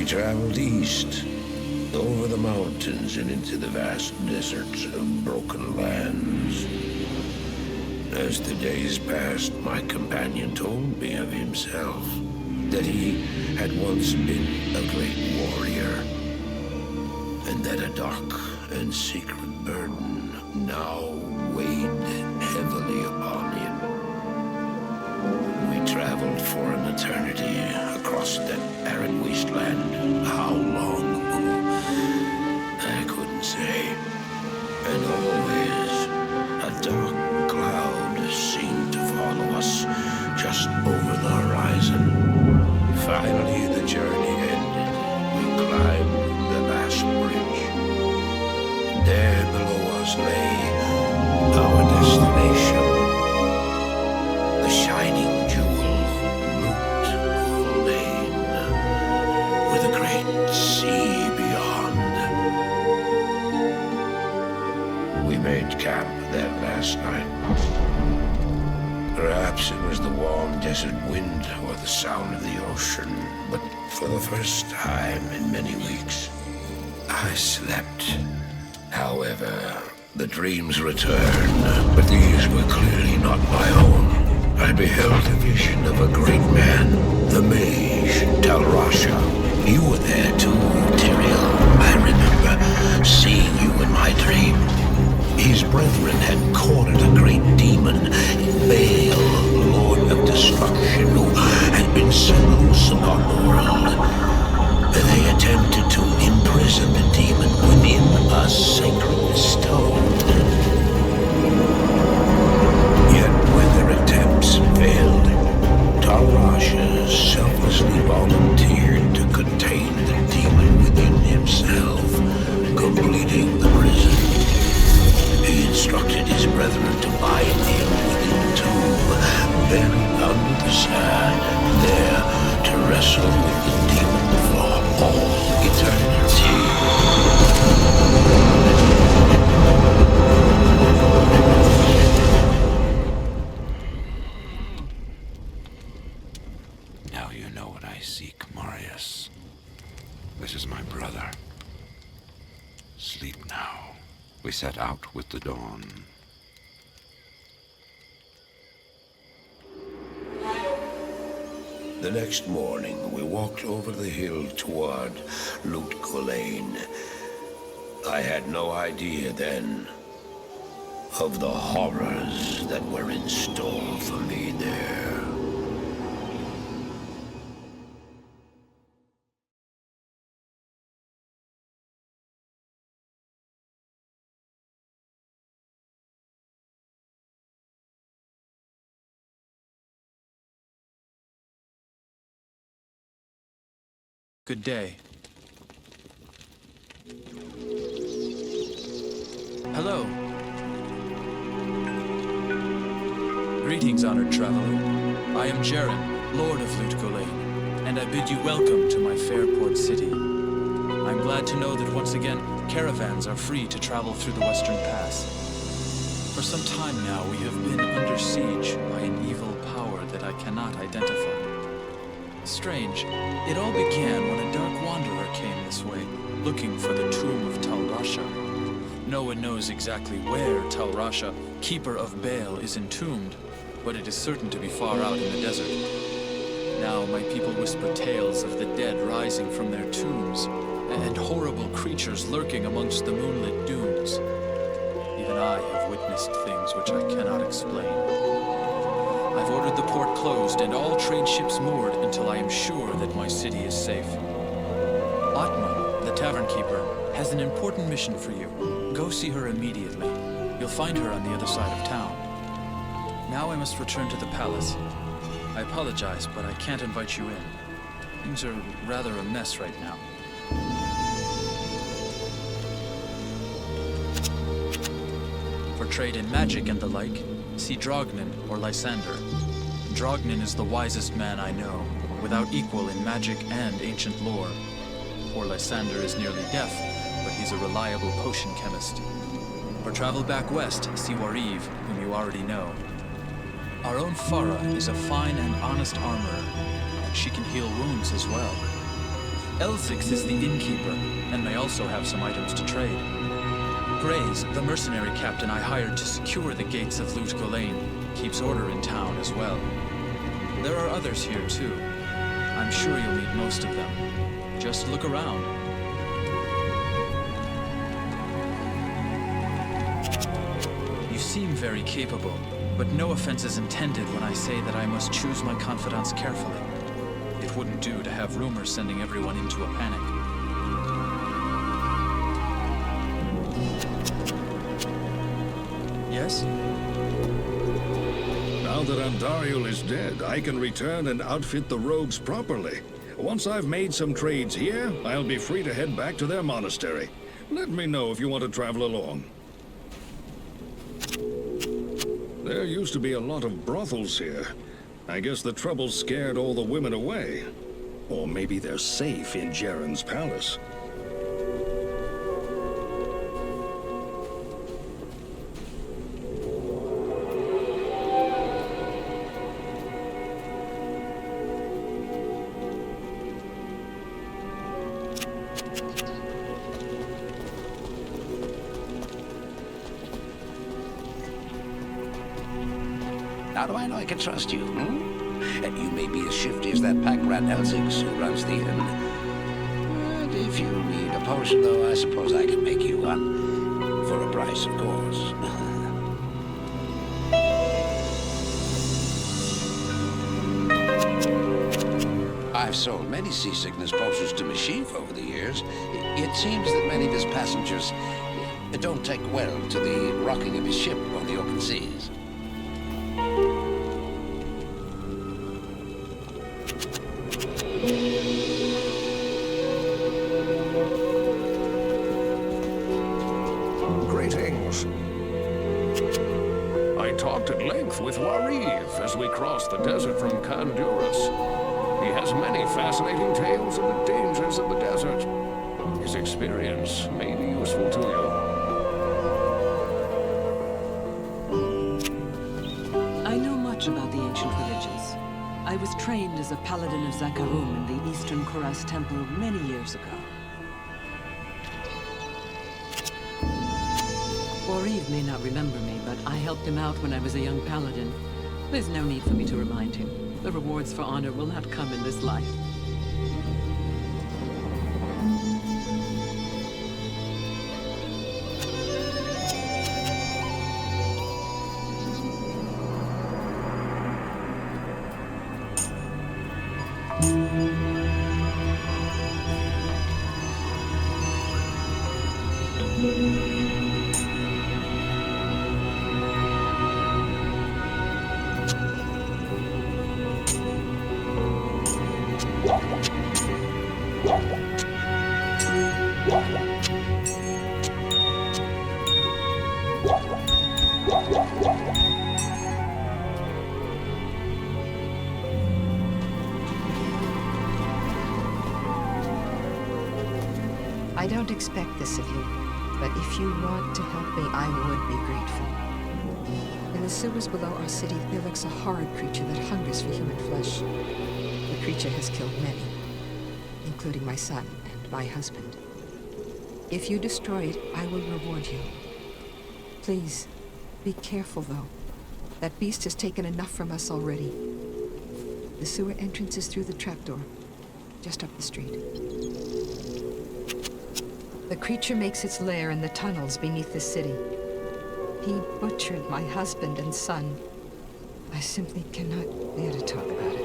traveled east, over the mountains and into the vast deserts of broken lands. As the days passed, my companion told me of himself, that he had once been a great warrior, and that a dark and secret burden now weighed heavily upon him. We traveled for an eternity across that arid wasteland. How long? I couldn't say. And always a dark cloud seemed to follow us just over the horizon. Finally, the journey ended. We climbed the last bridge. There below us lay our destination. The shining jewel, Loot Lane, with a great sea beyond. We made camp that last night. Perhaps it was the warm desert wind or the sound of the ocean, but for the first time in many weeks, I slept. However, the dreams returned, but these were clearly not my own. I beheld a vision of a great man, the mage, Talrasha. You were there too, Tyrael. I remember seeing you in my dream. His brethren had cornered a great demon, Baal, Lord of Destruction, who had been set loose upon the world. They attempted to imprison the demon within a sacred stone. Yet when their attempts failed, Talrasha selflessly volunteered to contain the demon within himself, completing the prison. He instructed his brethren to bind him within a tomb, buried under the sand, there to wrestle with the demon for all eternity. Now you know what I seek, Marius. This is my brother. Sleep now. We set out with the dawn. The next morning, we walked over the hill toward Loot Lane. I had no idea then of the horrors that were in store for me there. Good day. Hello. Greetings, honored traveler. I am Jaren, Lord of Loot Lane, and I bid you welcome to my fair port city. I'm glad to know that once again, caravans are free to travel through the Western Pass. For some time now, we have been under siege by an evil power that I cannot identify. Strange, it all began when a dark wanderer came this way, looking for the tomb of Talrasha. No one knows exactly where Talrasha, keeper of Baal, is entombed, but it is certain to be far out in the desert. Now my people whisper tales of the dead rising from their tombs, and horrible creatures lurking amongst the moonlit dunes. Even I have witnessed things which I cannot explain. I've ordered the port closed and all trade ships moored until I am sure that my city is safe. Atma, the tavern keeper, has an important mission for you. Go see her immediately. You'll find her on the other side of town. Now I must return to the palace. I apologize, but I can't invite you in. Things are rather a mess right now. For trade in magic and the like, see Drognin or Lysander. Drognin is the wisest man I know, without equal in magic and ancient lore. Poor Lysander is nearly deaf, but he's a reliable potion chemist. For travel back west, see Wariv, whom you already know. Our own Farah is a fine and honest armorer, and she can heal wounds as well. Elzix is the innkeeper, and may also have some items to trade. Grays, the mercenary captain I hired to secure the gates of Lut Gholein, keeps order in town as well. There are others here too. I'm sure you'll meet most of them. Just look around. You seem very capable, but no offense is intended when I say that I must choose my confidants carefully. It wouldn't do to have rumors sending everyone into a panic. Yes? Now that Andariel is dead, I can return and outfit the rogues properly. Once I've made some trades here, I'll be free to head back to their monastery. Let me know if you want to travel along. There used to be a lot of brothels here. I guess the trouble scared all the women away. Or maybe they're safe in Jaren's palace. How do I know I can trust you, And you may be as shifty as that pack rat Elzix who runs the inn. And if you need a potion, though, I suppose I can make you one. For a price, of course. I've sold many seasickness potions to Mashif over the years. It seems that many of his passengers don't take well to the rocking of his ship on the open seas. Greetings. I talked at length with Wariv as we crossed the desert from Khanduras. He has many fascinating tales of the dangers of the desert. His experience may be useful to you. I know much about the ancient religions. I was trained as a paladin of Zakarum in the Eastern Kuras Temple many years ago. Wariv may not remember me, but I helped him out when I was a young paladin. There's no need for me to remind him. The rewards for honor will not come in this life. I don't expect this of you, but if you want to help me, I would be grateful. In the sewers below our city, there lurks a horrid creature that hungers for human flesh. The creature has killed many, including my son and my husband. If you destroy it, I will reward you. Please, be careful, though. That beast has taken enough from us already. The sewer entrance is through the trapdoor, just up the street. The creature makes its lair in the tunnels beneath the city. He butchered my husband and son. I simply cannot bear to talk about it.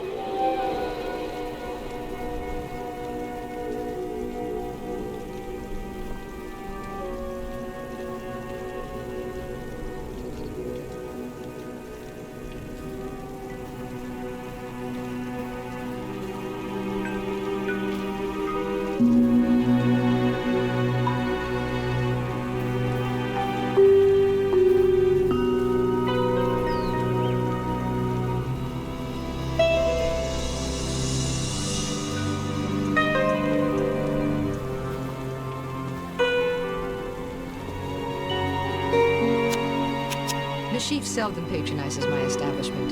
Chief seldom patronizes my establishment.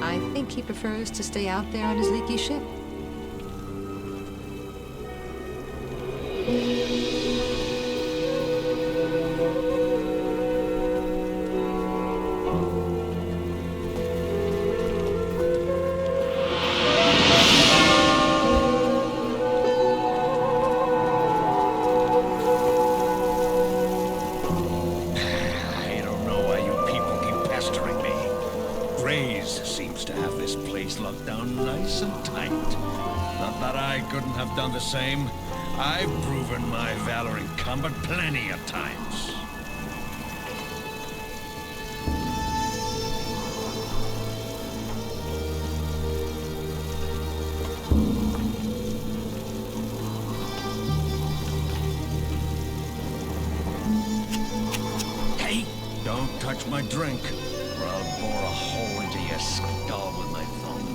I think he prefers to stay out there on his leaky ship. I don't know why you people keep pestering me. Grays seems to have this place locked down nice and tight. Not that I couldn't have done the same. I've proven my valor in combat plenty of times. Hey, don't touch my drink, or I'll bore a hole into your skull with my thumb.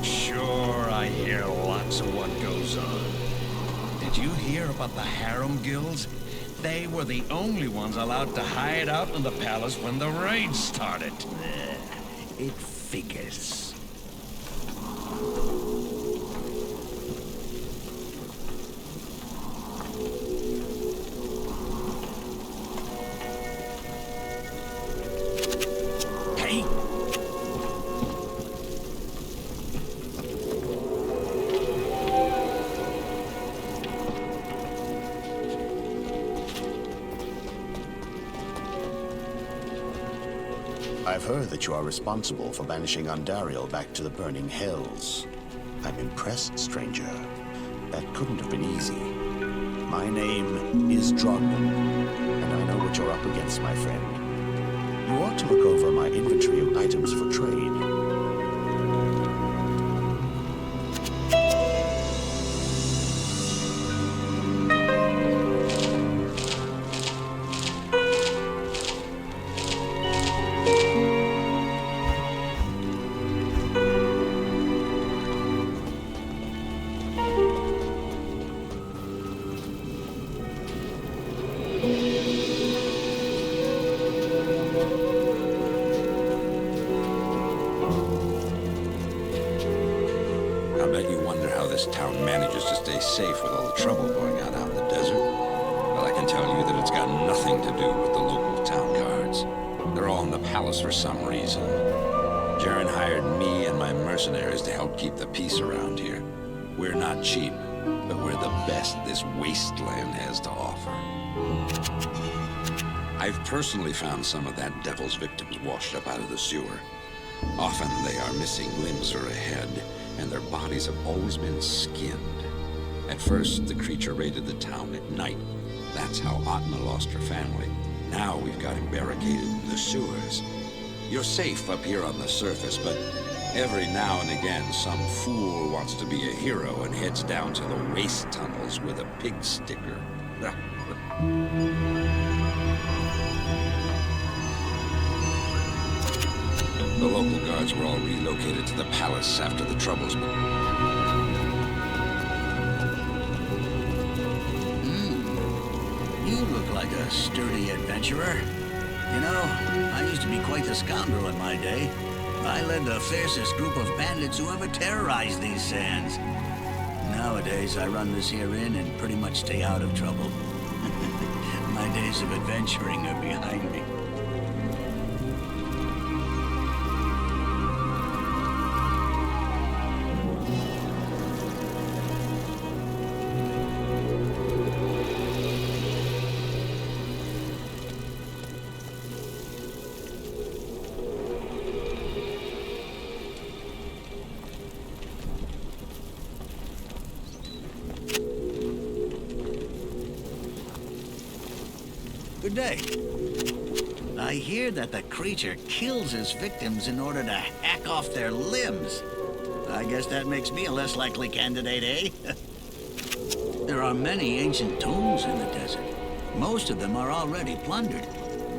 Sure, I hear lots of what goes on. Did you hear about the harem guilds? They were the only ones allowed to hide out in the palace when the raid started. It figures. Hey! I've heard that you are responsible for banishing Andariel back to the burning hells. I'm impressed, stranger. That couldn't have been easy. My name is Drogman, and I know what you're up against, my friend. You ought to look over my inventory of items for trade. I bet you wonder how this town manages to stay safe with all the trouble going on out in the desert. Well, I can tell you that it's got nothing to do with the local town guards. They're all in the palace for some reason. Jaren hired me and my mercenaries to help keep the peace around here. We're not cheap, but we're the best this wasteland has to offer. I've personally found some of that devil's victims washed up out of the sewer. Often they are missing limbs or a head, and their bodies have always been skinned. At first, the creature raided the town at night. That's how Atma lost her family. Now we've got him barricaded in the sewers. You're safe up here on the surface, but every now and again, some fool wants to be a hero and heads down to the waste tunnels with a pig sticker. The local guards were all relocated to the palace after the troubles. You look like a sturdy adventurer. You know, I used to be quite the scoundrel in my day. I led the fiercest group of bandits who ever terrorized these sands. Nowadays, I run this here inn and pretty much stay out of trouble. My days of adventuring are behind me. Good day. I hear that the creature kills his victims in order to hack off their limbs. I guess that makes me a less likely candidate, eh? There are many ancient tombs in the desert. Most of them are already plundered,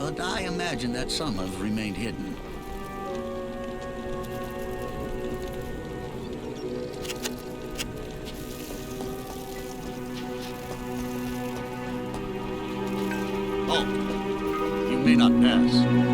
but I imagine that some have remained hidden. Halt! You may not pass.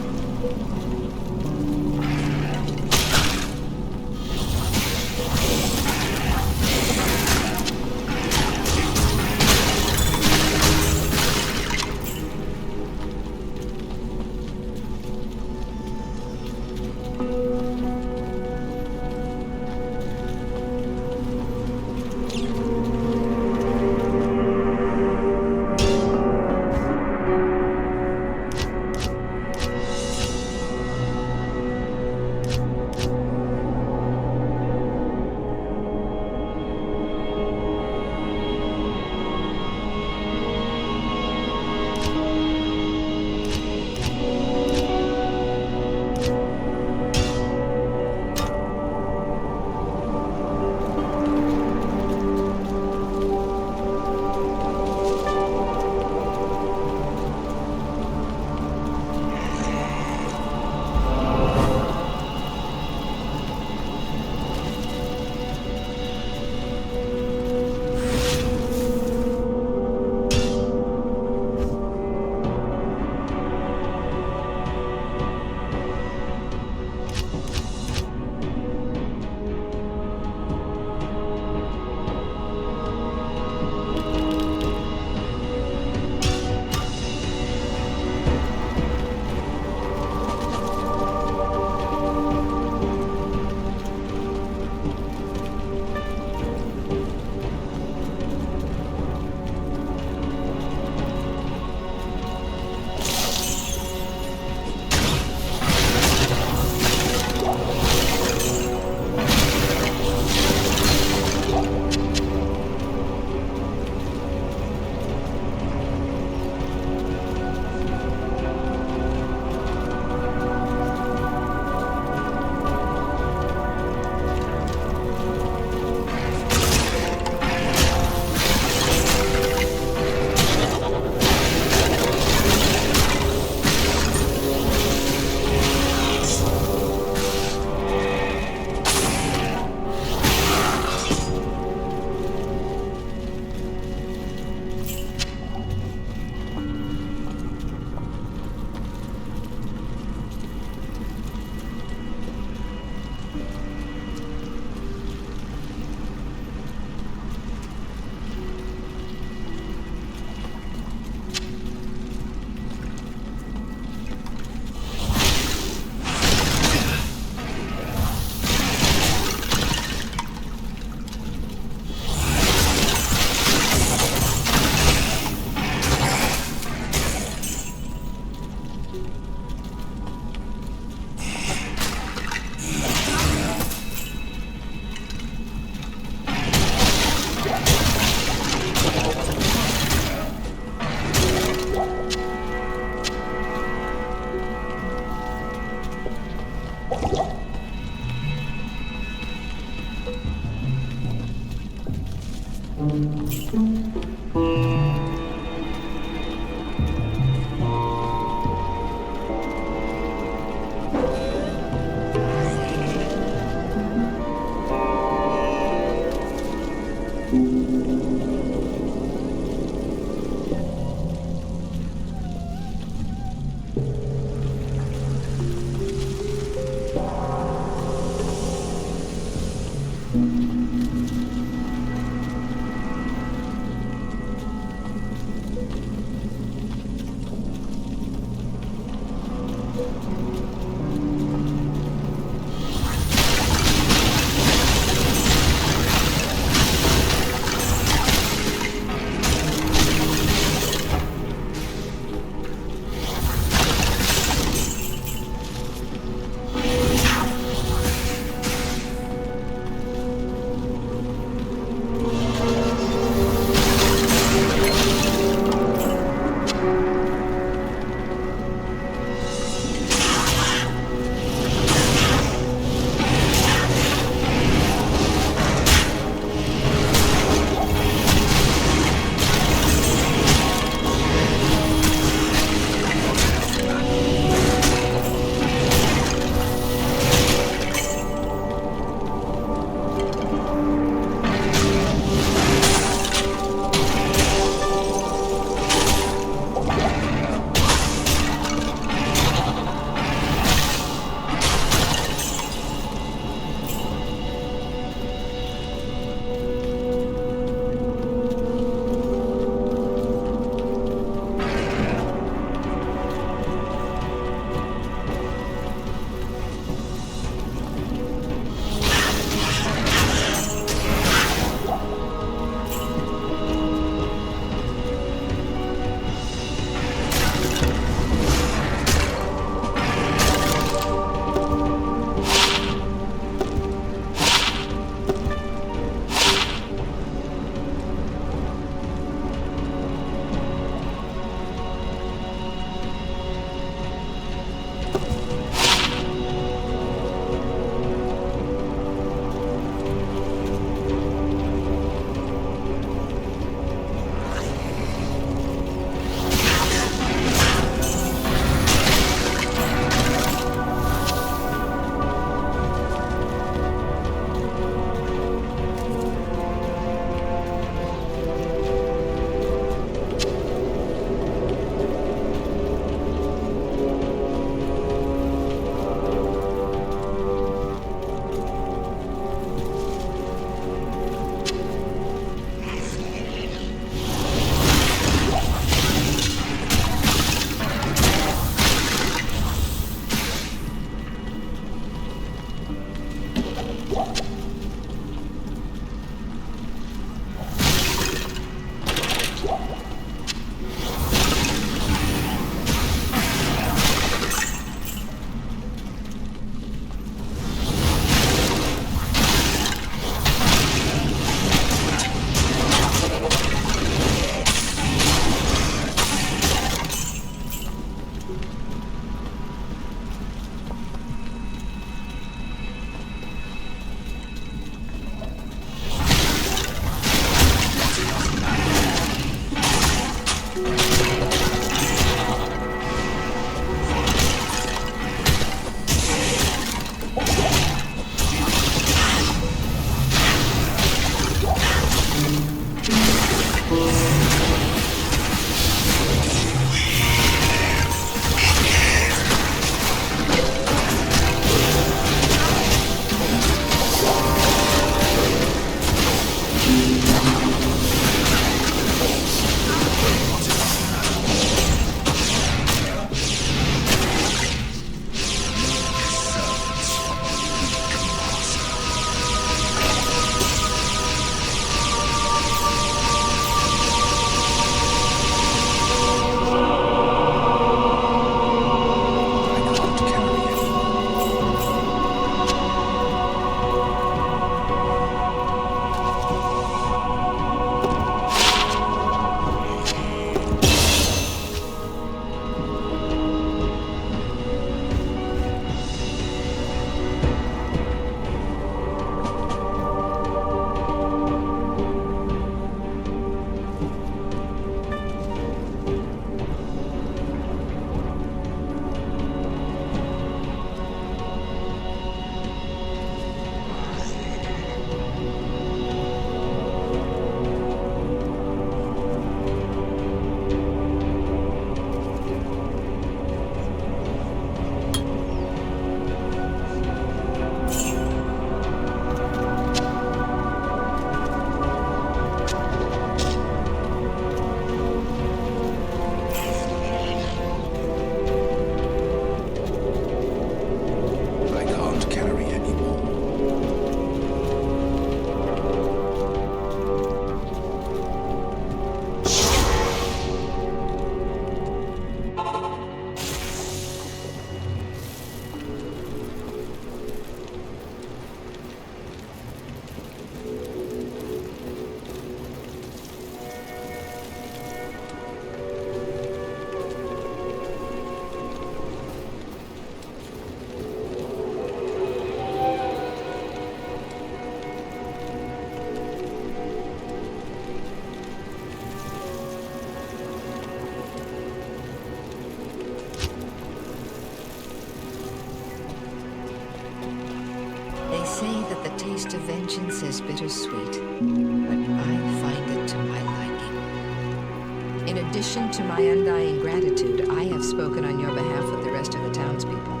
vengeance is bittersweet, but I find it to my liking. In addition to my undying gratitude, I have spoken on your behalf with the rest of the townspeople.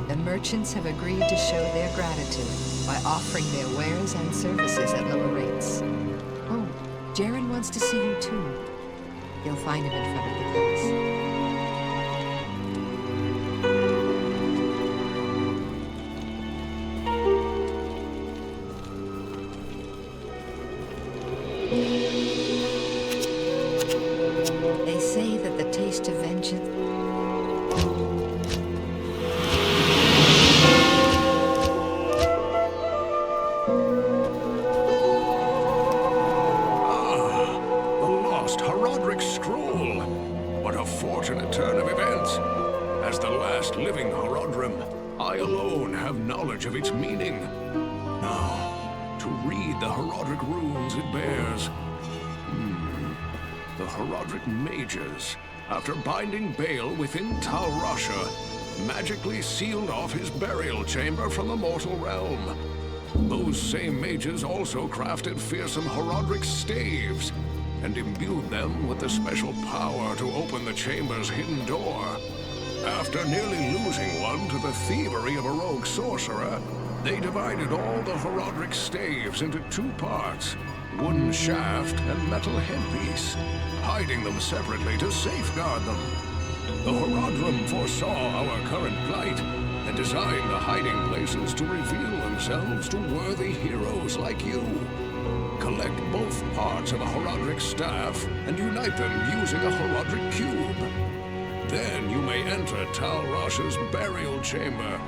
The merchants have agreed to show their gratitude by offering their wares and services at lower rates. Oh, Jaren wants to see you too. You'll find him in front of the palace. They say that the taste of vengeance... The lost Herodric scroll. What a fortunate turn of events. As the last living Herodrim, I alone have knowledge of its meaning. Now, to read the Herodric runes it bears. The Herodric mages, after binding Baal within Tal Rasha, magically sealed off his burial chamber from the mortal realm. Those same mages also crafted fearsome Herodric staves and imbued them with the special power to open the chamber's hidden door. After nearly losing one to the thievery of a rogue sorcerer, they divided all the Herodric staves into two parts, wooden shaft and metal headpiece, hiding them separately to safeguard them. The Herodrim foresaw our current plight and designed the hiding places to reveal themselves to worthy heroes like you. Collect both parts of a Herodric staff and unite them using a Herodric cube. Then you may enter Tal Rasha's burial chamber.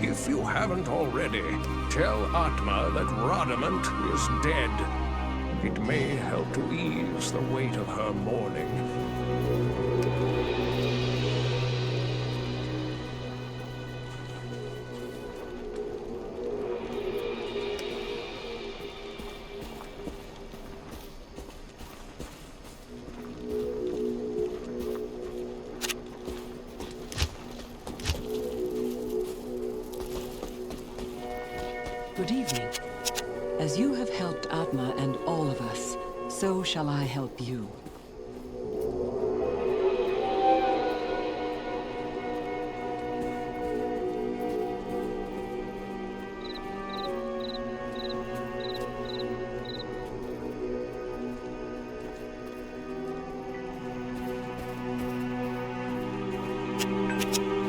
If you haven't already, tell Atma that Rodamant is dead. It may help to ease the weight of her mourning. Good evening. As you have helped Atma and all of us, so shall I help you.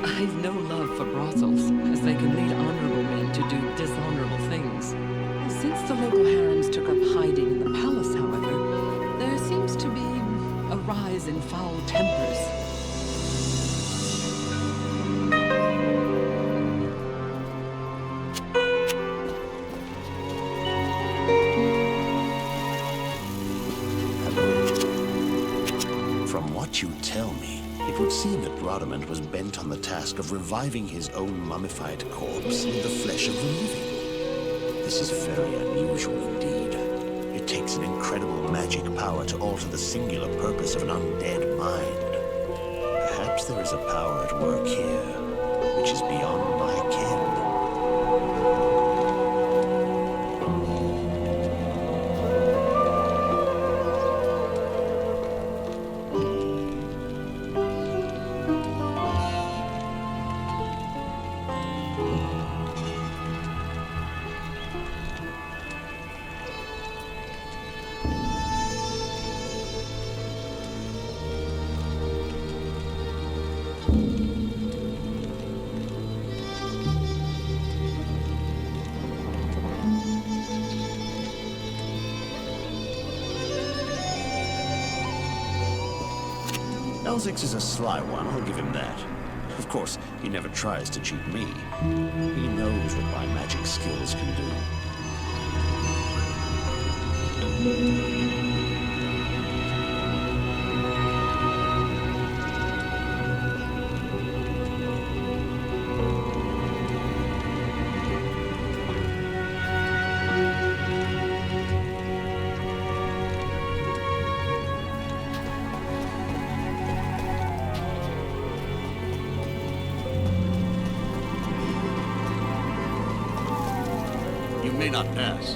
I've no love for brothels, as they can lead honorable men to do dishonorable things. Since the local harems took up hiding in the palace, however, there seems to be a rise in foul tempers. From what you tell me, it would seem that Rodamant was bent on the task of reviving his own mummified corpse in the flesh of the living. This is very unusual indeed. It takes an incredible magic power to alter the singular purpose of an undead mind. Perhaps there is a power at work here, which is beyond my ken. Elzix is a sly one, I'll give him that. Of course, he never tries to cheat me. He knows what my magic skills can do. may not pass.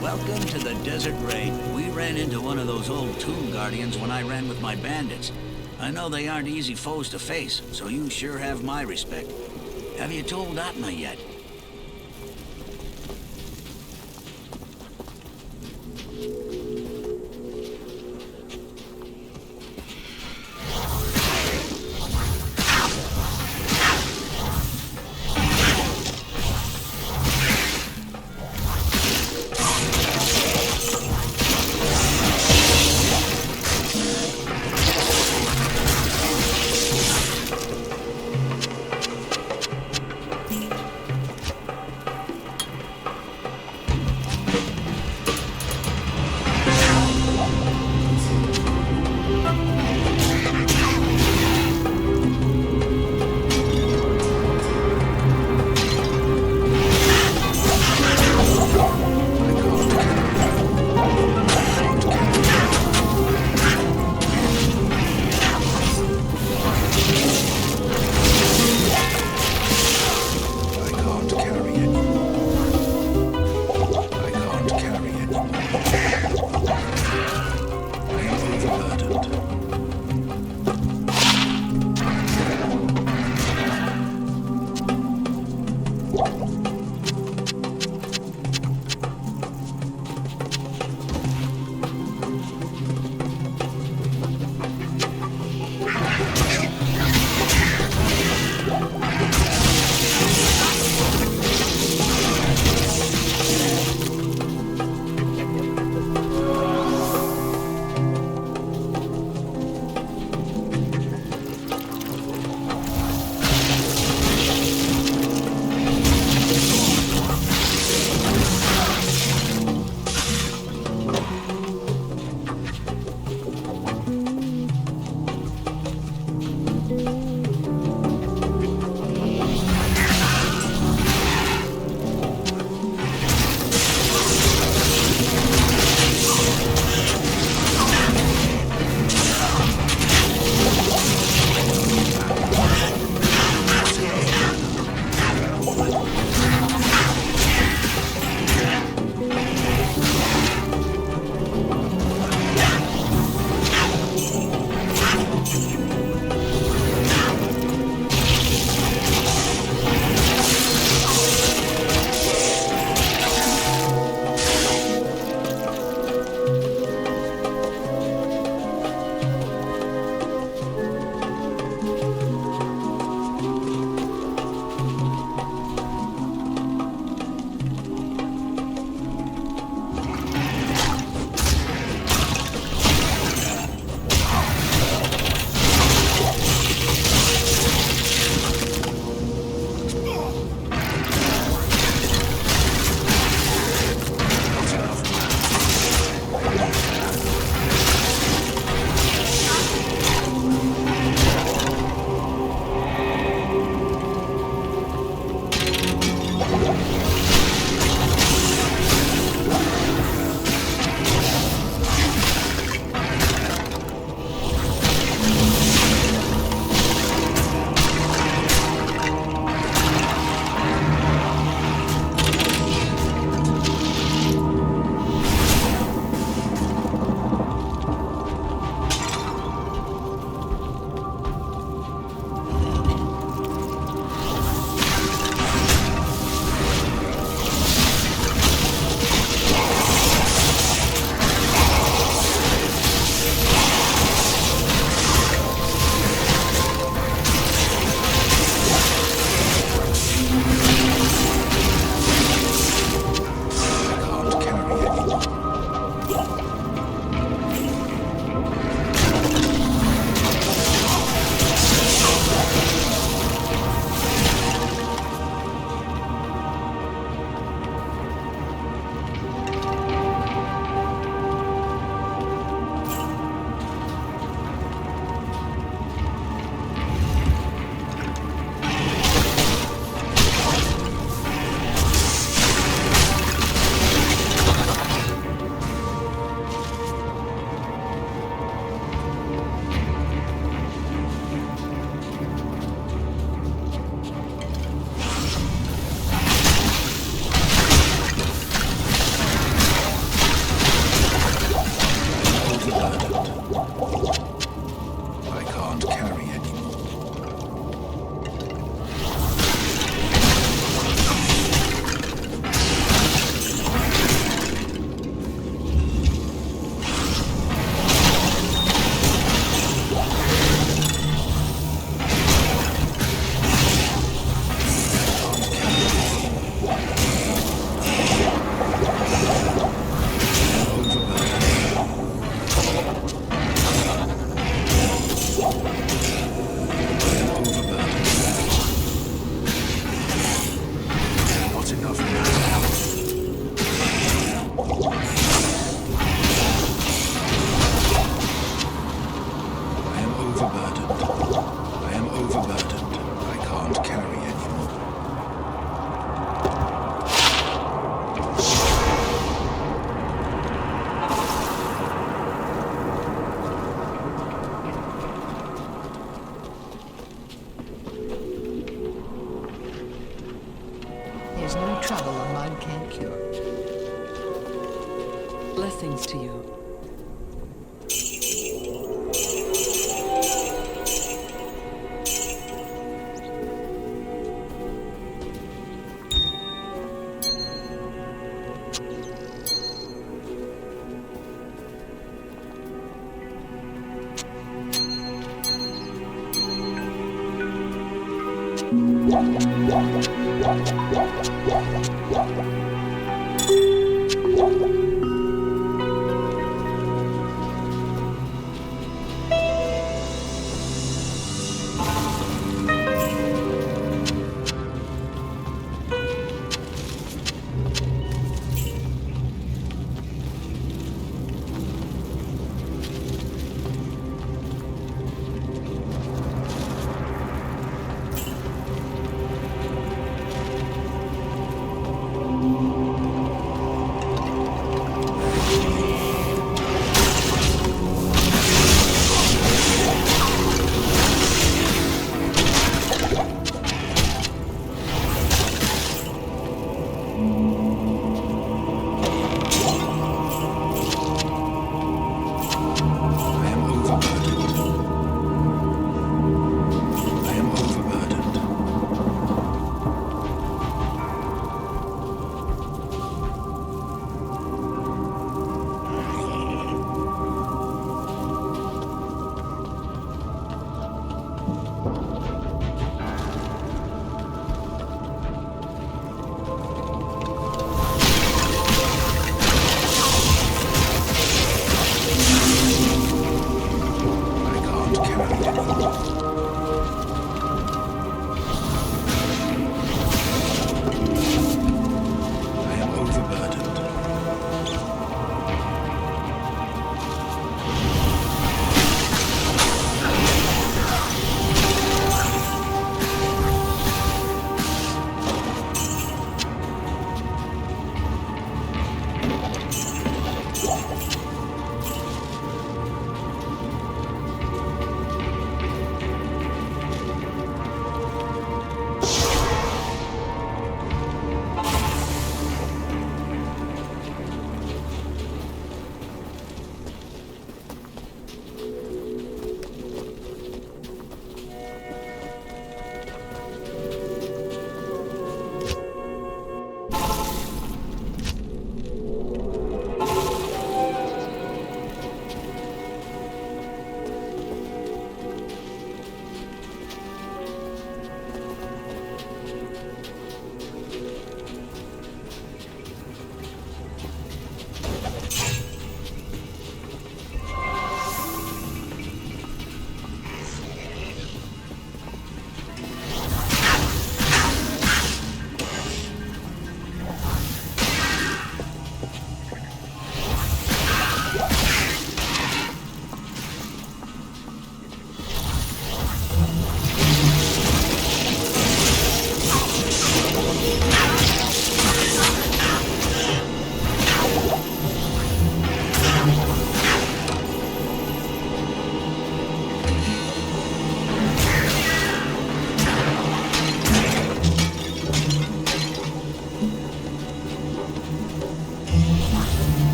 Welcome to the Desert Raid. We ran into one of those old Tomb Guardians when I ran with my bandits. I know they aren't easy foes to face, so you sure have my respect. Have you told Atma yet? things to you.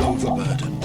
Overburdened.